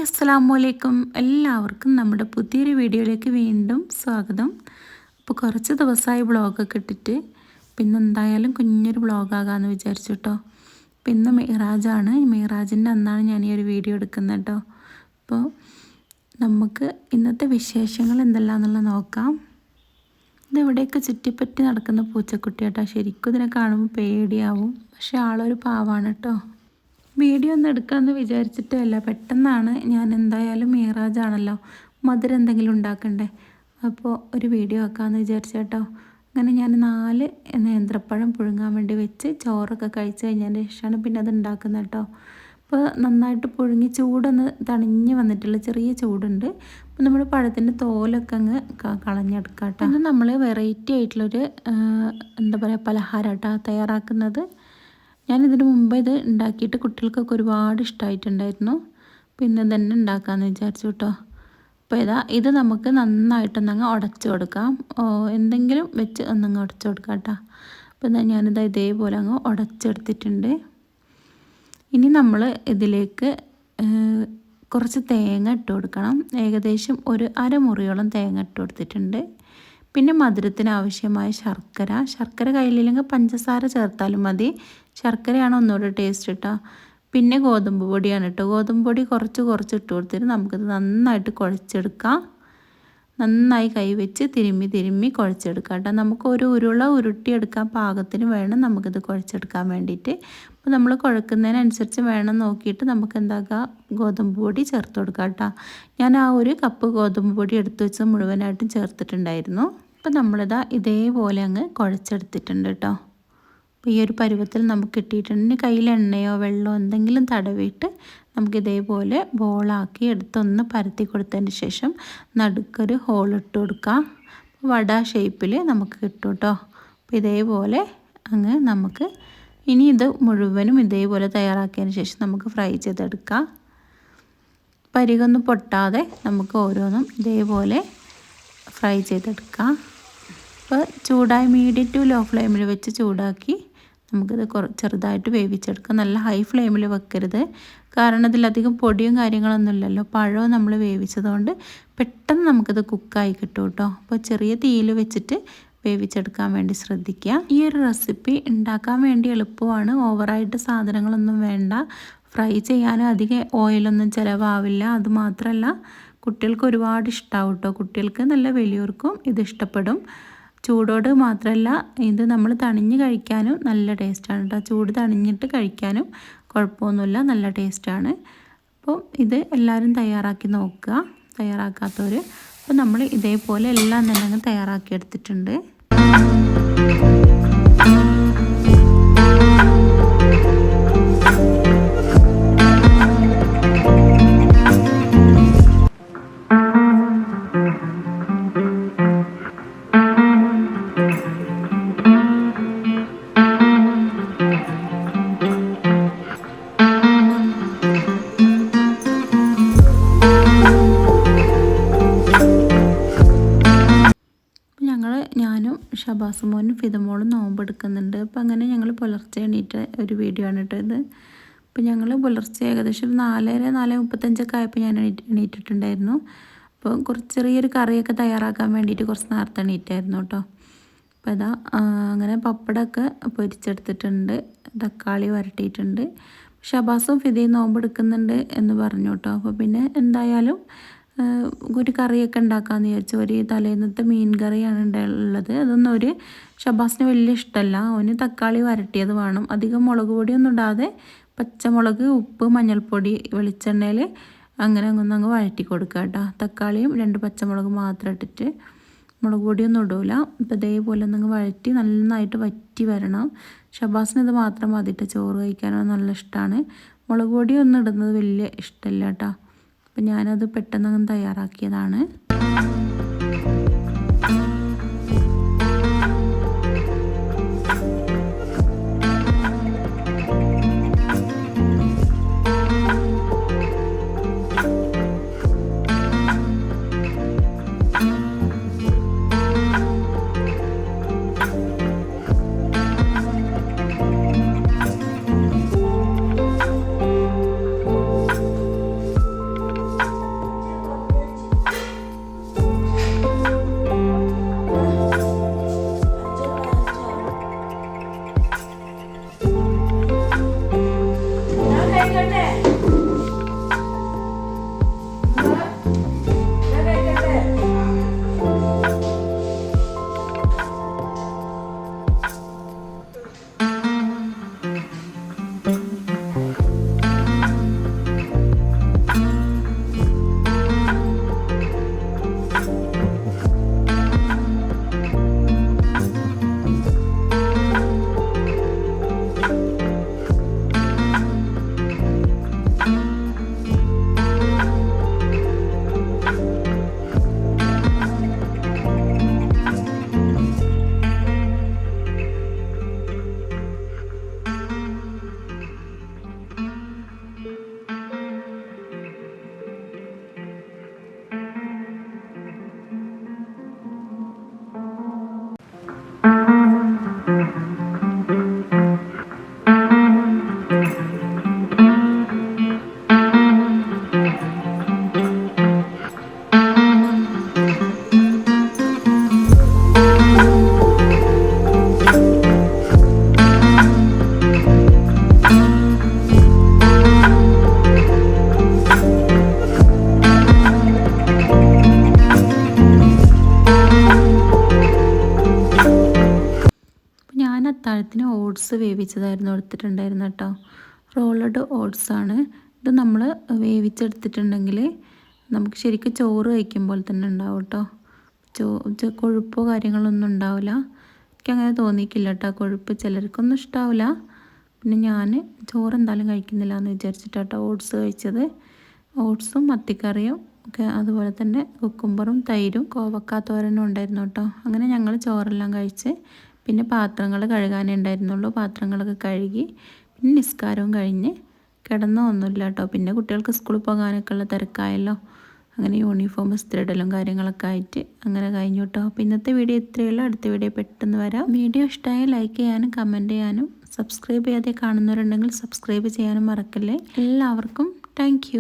അസ്സലാമലൈക്കും എല്ലാവർക്കും നമ്മുടെ പുതിയൊരു വീഡിയോയിലേക്ക് വീണ്ടും സ്വാഗതം. അപ്പോൾ കുറച്ച് ദിവസമായി വ്ളോഗൊക്കെ ഇട്ടിട്ട് പിന്നെ എന്തായാലും കുഞ്ഞൊരു വ്ളോഗാകാമെന്ന് വിചാരിച്ചു കേട്ടോ. അപ്പോൾ ഇന്ന് മിഹ്റാജാണ്, മിഹ്റാജിൻ്റെ അന്നാണ് ഞാൻ ഈ ഒരു വീഡിയോ എടുക്കുന്നത് കേട്ടോ. അപ്പോൾ നമുക്ക് ഇന്നത്തെ വിശേഷങ്ങൾ എന്തെല്ലാമെന്നുള്ള നോക്കാം. ഇതെവിടെയൊക്കെ ചുറ്റിപ്പറ്റി നടക്കുന്ന പൂച്ചക്കുട്ടി കേട്ടോ. ശരിക്കും ഇതിനെ കാണുമ്പോൾ പേടിയാവും, പക്ഷേ ആളൊരു പാവാണ് കേട്ടോ. വീഡിയോ ഒന്നും എടുക്കാമെന്ന് വിചാരിച്ചിട്ടല്ല, പെട്ടെന്നാണ്. ഞാൻ എന്തായാലും മിഹ്റാജാണല്ലോ, മധുരം എന്തെങ്കിലും ഉണ്ടാക്കണ്ടേ, അപ്പോൾ ഒരു വീഡിയോ ആക്കാമെന്ന് വിചാരിച്ചു കേട്ടോ. അങ്ങനെ ഞാൻ 4 നേന്ത്രപ്പഴം പുഴുങ്ങാൻ വേണ്ടി വെച്ച് ചോറൊക്കെ കഴിച്ച് കഴിഞ്ഞതിന് ശേഷമാണ് പിന്നെ അത് ഉണ്ടാക്കുന്നത് കേട്ടോ. അപ്പോൾ നന്നായിട്ട് പുഴുങ്ങി ചൂടൊന്ന് തണിഞ്ഞ് വന്നിട്ടുള്ള ചെറിയ ചൂടുണ്ട്. അപ്പോൾ നമ്മൾ പഴത്തിൻ്റെ തോലൊക്കെ അങ്ങ് കളഞ്ഞെടുക്കാം കേട്ടോ. പിന്നെ നമ്മൾ വെറൈറ്റി ആയിട്ടുള്ളൊരു എന്താ പറയുക പലഹാരം കേട്ടോ തയ്യാറാക്കുന്നത്. ഞാനിതിന് മുമ്പ് ഇത് ഉണ്ടാക്കിയിട്ട് കുട്ടികൾക്കൊക്കെ ഒരുപാട് ഇഷ്ടമായിട്ടുണ്ടായിരുന്നു. പിന്നെ തന്നെ ഉണ്ടാക്കാമെന്ന് വിചാരിച്ചു കേട്ടോ. അപ്പോൾ ഇത് നമുക്ക് നന്നായിട്ടൊന്നങ്ങ് ഉടച്ചു കൊടുക്കാം. എന്തെങ്കിലും വെച്ച് ഒന്നങ്ങ് ഉടച്ചു കൊടുക്കാം കേട്ടോ. അപ്പോൾ ഞാനിത് ഇതേപോലെ അങ്ങ് ഉടച്ചെടുത്തിട്ടുണ്ട്. ഇനി നമ്മൾ ഇതിലേക്ക് കുറച്ച് തേങ്ങ ഇട്ട് കൊടുക്കണം. ഏകദേശം ഒരു അരമുറിയോളം തേങ്ങ ഇട്ട് കൊടുത്തിട്ടുണ്ട്. പിന്നെ മധുരത്തിന് ആവശ്യമായ ശർക്കര കയ്യിലില്ലെങ്കിൽ പഞ്ചസാര ചേർത്താലും മതി. ശർക്കരയാണ് ഒന്നുകൂടെ ടേസ്റ്റ് കേട്ടോ. പിന്നെ ഗോതമ്പ് പൊടിയാണ് കേട്ടോ. ഗോതമ്പ് പൊടി കുറച്ച് ഇട്ട് കൊടുത്തിട്ട് നമുക്കിത് നന്നായിട്ട് കുഴച്ചെടുക്കാം. നന്നായി കൈവച്ച് തിരുമ്മി കുഴച്ചെടുക്കാം കേട്ടോ. നമുക്ക് ഒരു ഉരുള ഉരുട്ടിയെടുക്കാൻ പാകത്തിന് വേണം നമുക്കിത് കുഴച്ചെടുക്കാൻ വേണ്ടിയിട്ട്. അപ്പോൾ നമ്മൾ കുഴക്കുന്നതിനനുസരിച്ച് വേണം നോക്കിയിട്ട് നമുക്ക് എന്താക്കുക ഗോതമ്പ് പൊടി ചേർത്ത് കൊടുക്കാം കേട്ടോ. ഞാൻ ആ ഒരു കപ്പ് ഗോതമ്പ് പൊടി എടുത്ത് വെച്ച് മുഴുവനായിട്ടും ചേർത്തിട്ടുണ്ടായിരുന്നു. അപ്പോൾ നമ്മളിതാ ഇതേപോലെ അങ്ങ് കുഴച്ചെടുത്തിട്ടുണ്ട് കേട്ടോ. അപ്പോൾ ഈ ഒരു പരുവത്തിൽ നമുക്ക് കിട്ടിയിട്ടുണ്ട്. കയ്യിൽ എണ്ണയോ വെള്ളമോ എന്തെങ്കിലും തടവിയിട്ട് നമുക്കിതേപോലെ ബോളാക്കി എടുത്തൊന്ന് പരത്തി കൊടുത്തതിന് ശേഷം നടുക്കൊരു ഹോളിട്ട് കൊടുക്കാം. വട ഷേപ്പിൽ നമുക്ക് കിട്ടും കേട്ടോ. അപ്പോൾ ഇതേപോലെ അങ്ങ് നമുക്ക് ഇനി ഇത് മുഴുവനും ഇതേപോലെ തയ്യാറാക്കിയതിന് ശേഷം നമുക്ക് ഫ്രൈ ചെയ്തെടുക്കാം. പരികൊന്നും പൊട്ടാതെ നമുക്ക് ഓരോന്നും ഇതേപോലെ ഫ്രൈ ചെയ്തെടുക്കാം. അപ്പോൾ ചൂടായി മീഡിയം ടു ലോ ഫ്ലെയിമിൽ വെച്ച് ചൂടാക്കി നമുക്കിത് ചെറുതായിട്ട് വേവിച്ചെടുക്കാം. നല്ല ഹൈ ഫ്ലെയിമിൽ വെക്കരുത്, കാരണം ഇതിലധികം പൊടിയും കാര്യങ്ങളൊന്നും ഇല്ലല്ലോ. പഴവും നമ്മൾ വേവിച്ചതുകൊണ്ട് പെട്ടെന്ന് നമുക്കിത് കുക്കായി കിട്ടും കേട്ടോ. അപ്പോൾ ചെറിയ തീയിൽ വെച്ചിട്ട് വേവിച്ചെടുക്കാൻ വേണ്ടി ശ്രദ്ധിക്കുക. ഈ ഒരു റെസിപ്പി ഉണ്ടാക്കാൻ വേണ്ടി എളുപ്പമാണ്. ഓവറായിട്ട് സാധനങ്ങളൊന്നും വേണ്ട. ഫ്രൈ ചെയ്യാൻ അധികം ഓയിലൊന്നും ചിലവാവില്ല. അതുമാത്രമല്ല കുട്ടികൾക്ക് ഒരുപാട് ഇഷ്ടമാവും കേട്ടോ. കുട്ടികൾക്ക് നല്ല വലിയവർക്കും ഇത് ഇഷ്ടപ്പെടും. ചൂടോട് മാത്രമല്ല ഇത് നമ്മൾ തണിഞ്ഞ് കഴിക്കാനും നല്ല ടേസ്റ്റാണ് കേട്ടോ. ചൂട് തണിഞ്ഞിട്ട് കഴിക്കാനും കുഴപ്പമൊന്നുമില്ല, നല്ല ടേസ്റ്റാണ്. അപ്പോൾ ഇത് എല്ലാവരും തയ്യാറാക്കി നോക്കുക, തയ്യാറാക്കാത്തവർ. അപ്പോൾ നമ്മൾ ഇതേപോലെ എല്ലാം തന്നെ അങ്ങ് തയ്യാറാക്കി എടുത്തിട്ടുണ്ട്. ഞാനും ഷബാസുമോനും ഫിദമോളും നോമ്പെടുക്കുന്നുണ്ട്. അപ്പോൾ അങ്ങനെ ഞങ്ങൾ പുലർച്ചെ എണീറ്റ ഒരു വീഡിയോ ആണ് കേട്ടോ ഇത്. അപ്പോൾ ഞങ്ങൾ പുലർച്ചെ ഏകദേശം ഒരു 4:35 ആയപ്പോൾ ഞാൻ എണീറ്റിട്ടുണ്ടായിരുന്നു. അപ്പോൾ കുറച്ച് ചെറിയൊരു കറിയൊക്കെ തയ്യാറാക്കാൻ വേണ്ടിയിട്ട് കുറച്ച് നേരത്തെ എണീറ്റായിരുന്നു കേട്ടോ. അപ്പോൾ അങ്ങനെ പപ്പടമൊക്കെ പൊരിച്ചെടുത്തിട്ടുണ്ട്, തക്കാളി വരട്ടിയിട്ടുണ്ട്. ഷബാസും ഫിദയും നോമ്പെടുക്കുന്നുണ്ട് എന്ന് പറഞ്ഞു കേട്ടോ. അപ്പോൾ പിന്നെ എന്തായാലും ഒരു കറിയൊക്കെ ഉണ്ടാക്കാമെന്ന് വിചാരിച്ചു. ഒരു തലേന്നത്തെ മീൻ കറിയാണ് ഉള്ളത്. അതൊന്നും ഒരു ഷബാസിന് വലിയ ഇഷ്ടമല്ല. അവന് തക്കാളി വരട്ടിയത് വേണം. അധികം മുളക് പൊടിയൊന്നും ഇടാതെ പച്ചമുളക്, ഉപ്പ്, മഞ്ഞൾപ്പൊടി, വെളിച്ചെണ്ണയിൽ അങ്ങനെ അങ്ങ് വഴറ്റി കൊടുക്കുക കേട്ടോ. തക്കാളിയും 2 പച്ചമുളക് മാത്രം ഇട്ടിട്ട്, മുളക് പൊടിയൊന്നും ഇടൂല. അപ്പോൾ ഇതേപോലെ ഒന്നങ്ങ് വഴറ്റി നന്നായിട്ട് വറ്റി വരണം. ഷബാസിന് ഇത് മാത്രം മതിയിട്ട് ചോറ് കഴിക്കാനോ നല്ല ഇഷ്ടമാണ്. മുളക് പൊടിയൊന്നും ഇടുന്നത് വലിയ ഇഷ്ടമല്ല കേട്ടോ. അപ്പോൾ ഞാനത് പെട്ടെന്ന് തയ്യാറാക്കിയതാണ്. അത്താഴത്തിന് ഓട്സ് വേവിച്ചതായിരുന്നു എടുത്തിട്ടുണ്ടായിരുന്നു കേട്ടോ. റോളഡ് ഓട്സാണ് ഇത്. നമ്മൾ വേവിച്ചെടുത്തിട്ടുണ്ടെങ്കിൽ നമുക്ക് ശരിക്കും ചോറ് കഴിക്കുമ്പോൾ തന്നെ ഉണ്ടാവും കേട്ടോ. കൊഴുപ്പോ കാര്യങ്ങളൊന്നും ഉണ്ടാവില്ല. എനിക്കങ്ങനെ തോന്നിയിട്ടില്ല കേട്ടോ കൊഴുപ്പ്. ചിലർക്കൊന്നും ഇഷ്ടാവില്ല. പിന്നെ ഞാൻ ചോറ് എന്തായാലും കഴിക്കുന്നില്ല എന്ന് വിചാരിച്ചിട്ടാട്ടോ ഓട്സ് കഴിച്ചത്. ഓട്സും മത്തിക്കറിയും ഒക്കെ, അതുപോലെ തന്നെ കുക്കുംബറും തൈരും കോവക്കാത്തോരനും ഉണ്ടായിരുന്നു കേട്ടോ. അങ്ങനെ ഞങ്ങൾ ചോറെല്ലാം കഴിച്ച് പിന്നെ പാത്രങ്ങൾ കഴുകാനേ ഉണ്ടായിരുന്നുള്ളൂ. പാത്രങ്ങളൊക്കെ കഴുകി പിന്നെ നിസ്കാരവും കഴിഞ്ഞ് കിടന്നൊന്നുമില്ല കേട്ടോ. പിന്നെ കുട്ടികൾക്ക് സ്കൂളിൽ പോകാനൊക്കെ ഉള്ള തിരക്കായല്ലോ. അങ്ങനെ യൂണിഫോം ഇസ്തിരിയിടലും കാര്യങ്ങളൊക്കെ ആയിട്ട് അങ്ങനെ കഴിഞ്ഞു കേട്ടോ. അപ്പോൾ ഇന്നത്തെ വീഡിയോ ഇത്രയേ ഉള്ളൂ. അടുത്ത വീഡിയോ പെട്ടെന്ന് വരാം. വീഡിയോ ഇഷ്ടമായി ലൈക്ക് ചെയ്യാനും കമൻറ്റ് ചെയ്യാനും സബ്സ്ക്രൈബ് ചെയ്യാതെ കാണുന്നവരുണ്ടെങ്കിൽ സബ്സ്ക്രൈബ് ചെയ്യാനും മറക്കല്ലേ. എല്ലാവർക്കും താങ്ക്